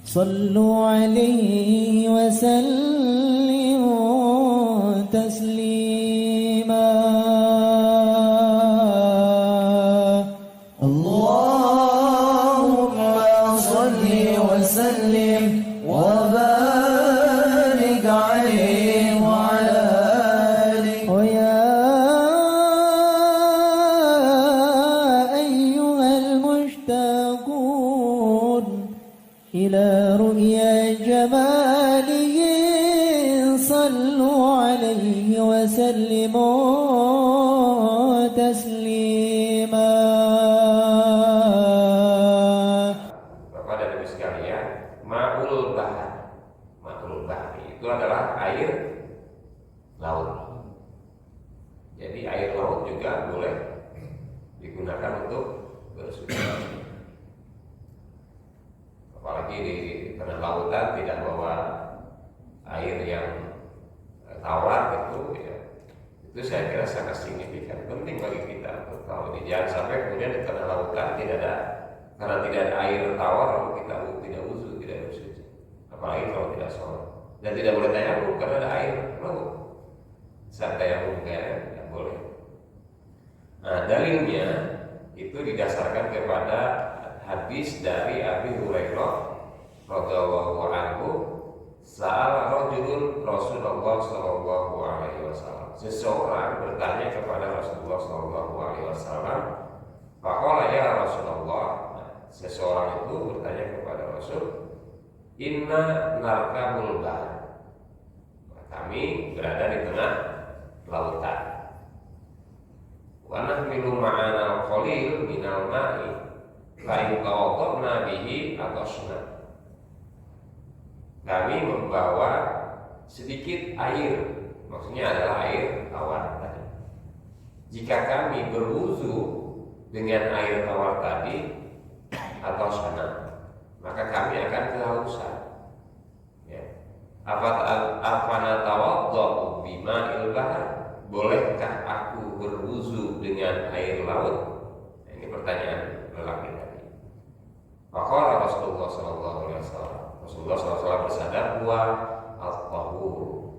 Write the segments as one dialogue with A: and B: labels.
A: صلوا عليه وسلموا تسليما اللهم صل وسلم وبارك عليه وعلى آله ويا أيها المشتاقون إلى رؤيا جماله صلوا عليه وسلموا تسليما.
B: Bapak dan Ibu sekalian, ma'ul bahri itu adalah air laut. Jadi air laut juga boleh digunakan untuk bersuci. Apalagi di tengah lautan tidak bawa air yang tawar itu saya kira sangat signifikan, penting bagi kita untuk tahu ini. Jangan sampai kemudian di tengah lautan karena tidak ada air tawar lalu kita tidak wudu, tidak bersuci. Apalagi kalau tidak sholat, dan tidak boleh tayamum karena ada air laut. Saat tayamum tidak boleh. Nah, dalilnya itu didasarkan kepada hadis dari Abi Hurairah radhiyallahu anhu, sa'ala rajulun Rasulullah sallallahu alaihi wasallam. Seseorang bertanya kepada Rasulullah sallallahu alaihi wasallam, faqala ya Rasulullah. Seseorang itu bertanya kepada Rasul, inna narkabul bahr. Kami berada di tengah lautan. Wa nahmilu ma'ana qalil minal ma'i lain tawadna bihi atosna. Kami membawa sedikit air, maksudnya adalah air tawar tadi. Jika kami berwudu dengan air tawar tadi atau sana, maka kami akan kehausan. Ya. Afana tawaddu bima'il bahr. Bolehkah aku berwudu dengan air laut? Nah, ini pertanyaan lelaki tadi. Faqala Rasulullah sallallahu alaihi wasallam. Rasulullah SAW bersabda, wa at-tahur.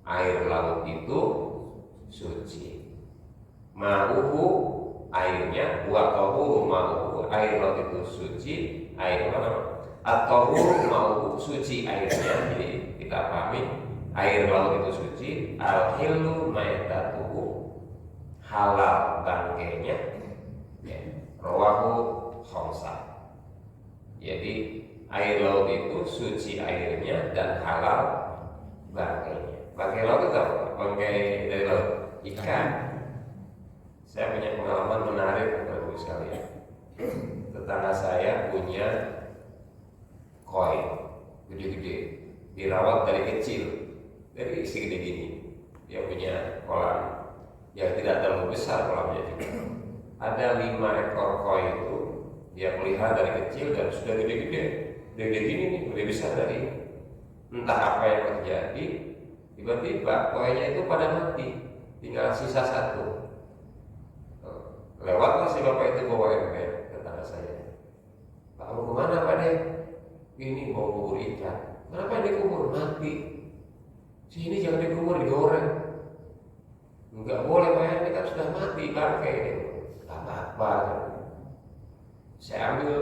B: Air laut itu suci. Ma'uhu airnya, wa at-tahuru ma'uhu. Air laut itu suci, air mana? At-tahuru ma'uhu, suci airnya. Jadi kita pahami air laut itu suci. Al-hillu maitatuhu, halal bangkainya. Ya. Rawahu khamsah. Jadi air laut itu suci airnya dan halal bangkainya. Bangkai laut itu apa? Bangkai dari laut, ikan. Saya punya pengalaman menarik Bapak Ibu sekalian. Tetangga saya punya koi gede-gede, dirawat dari kecil, dari segede gini. Dia punya kolam yang tidak terlalu besar kolamnya juga. Ada 5 ekor koi itu dia pelihara dari kecil dan sudah gede-gede. Gede gini nih, lebih besar dari entah apa yang terjadi. Tiba-tiba koinnya itu pada mati, tinggal sisa 1. Lewatlah si bapak itu bawa ke tetangga saya. Pak, mau kemana Pak deh? Ini mau kubur ikan. Kenapa yang dikubur? Mati. Sini jangan dikubur, digoreng. Enggak boleh Pak, ini kan sudah mati bangkai. Tak apa-apa. Saya ambil,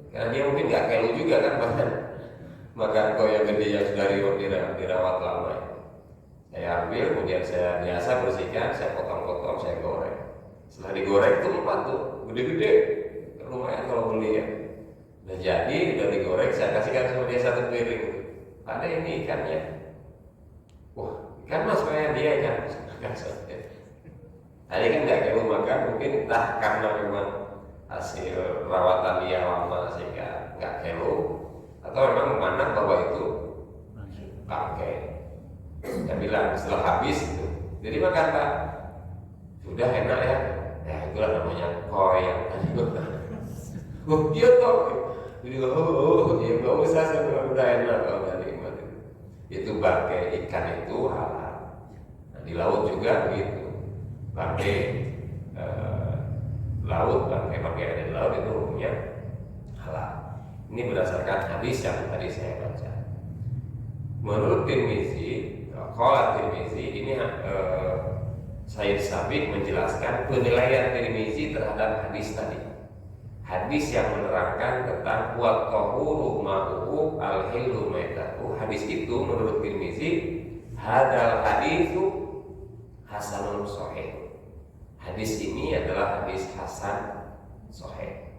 B: karena dia mungkin nggak kelu juga kan makan koi yang gede yang sudah dirawat lama. Saya ambil, kemudian saya biasa bersihkan, saya potong-potong, saya goreng. Setelah digoreng itu 4 tuh, gede-gede, lumayan kalau beli ya. Dan jadi udah digoreng, saya kasihkan sama dia 1 piring. Ada ini ikannya. Wah, ikan mas kayak dia ikan. Tadi kan nggak kelu makan, mungkin entah karena memang hasil rawatan dia lama sehingga nggak kelu, atau memang memandang bahwa itu bangkai. Saya bilang setelah habis itu, jadi makan Pak, sudah enak ya. Ya itulah namanya koi yang tadi gue. Oh dia toh, jadi dia nggak usah sebenarnya udah enak kalau nggak nikmat. Itu bangkai ikan itu halal. Nah, di laut juga begitu, bangkai laut, bangkai ada di laut itu hukumnya halal. Ini berdasarkan hadis yang tadi saya baca. Menurut Tirmizi, qala Tirmizi, ini Sayyid Sabiq menjelaskan penilaian Tirmizi terhadap hadis tadi. Hadis yang menerangkan tentang wa tahuru ma'uhu al-hillu maitatu. Hadis itu menurut Tirmizi, hadal haditsu hasanun sahih. Hadis ini adalah hadis hasan sahih.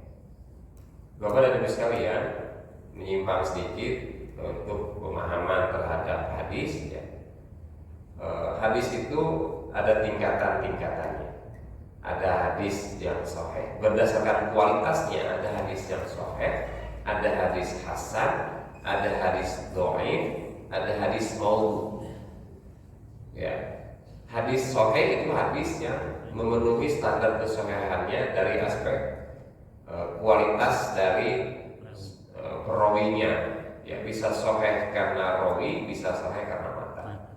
B: Bapak dan Ibu sekalian, menyimpang sedikit untuk pemahaman terhadap hadis ya. Hadis itu ada tingkatan-tingkatannya. Ada hadis yang sahih, berdasarkan kualitasnya ada hadis yang sahih, ada hadis hasan, ada hadis dhaif, ada hadis maudhu. Ya. Hadis sahih itu hadis yang memenuhi standar kesahihannya dari aspek kualitas dari perawinya, ya bisa sahih karena rawi, bisa sahih karena matan.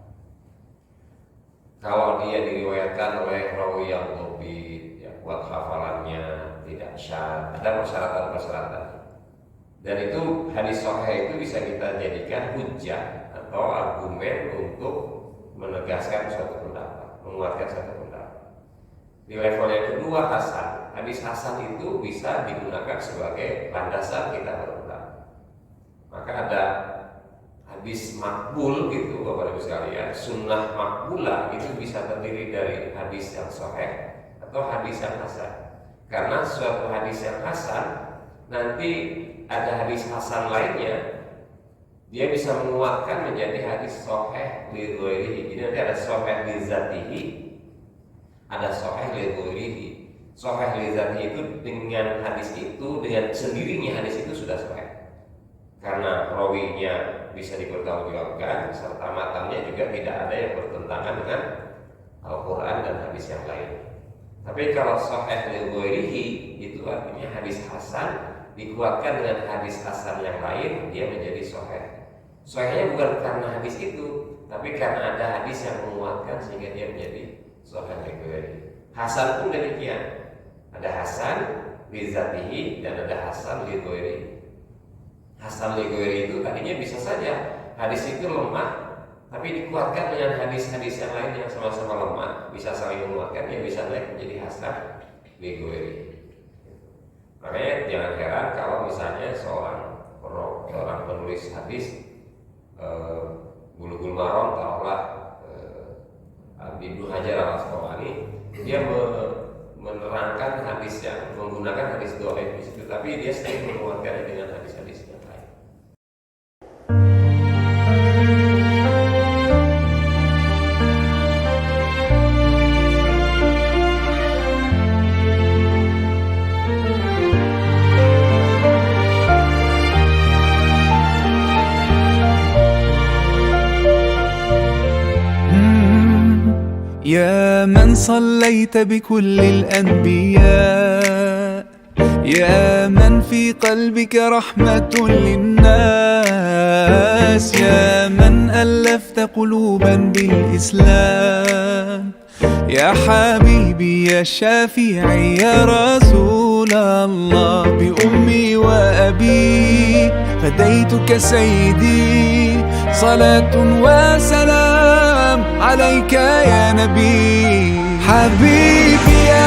B: Kalau dia diriwayatkan oleh rawi yang lebih ya, kuat hafalannya, tidak syad, ada persyaratan-persyaratan. Dan itu hadis sahih itu bisa kita jadikan hujjah atau argumen untuk menegaskan suatu pendapat, menguatkan suatu pendapat. Di level yang kedua hasan. Hadis hasan itu bisa digunakan sebagai landasan kita berpendapat. Maka ada hadis makbul gitu Bapak Ibu sekalian, sunnah makbulah itu bisa terdiri dari hadis yang sahih atau hadis yang hasan. Karena suatu hadis yang hasan nanti ada hadis hasan lainnya, dia bisa menguatkan menjadi hadis sahih li ghairihi. Jadi nanti ada sahih li zatihi, ada sahih li ghairihi. Sahih li zatihi itu dengan hadis itu, dengan sendirinya hadis itu sudah sahih. Karena rawinya bisa dipertanggungjawabkan serta matanya juga tidak ada yang bertentangan dengan Al-Quran dan hadis yang lain. Tapi kalau sahih li ghairihi itu artinya hadis hasan dikuatkan dengan hadis hasan yang lain, dia menjadi sahih. Sahihnya bukan karena hadis itu, tapi karena ada hadis yang menguatkan sehingga dia menjadi sahih li ghairihi. Hasan pun demikian. Ada hasan li zatihi dan ada hasan li ghairihi. Hasan li ghairihi itu tadinya bisa saja hadis itu lemah, tapi dikuatkan dengan hadis-hadis yang lain yang sama-sama lemah, bisa saling menguatkan, dia bisa naik menjadi hasan li ghairihi. Makanya jangan heran kalau misalnya seorang penulis hadis Bulughul Maram, taruhlah Ibnu Hajar al-Asqalani, dia menerangkan hadis yang menggunakan hadis dhaif di situ, tapi dia sering menguatkannya dengan hadis-hadis yang lain.
C: يا من صليت بكل الأنبياء، يا من في قلبك رحمة للناس، يا من ألفت قلوبا بالإسلام، يا حبيبي يا شافعي يا رسول الله، بأمي وأبي فديتك سيدي، صلاة وسلام عليك يا نبي. حبيبي يا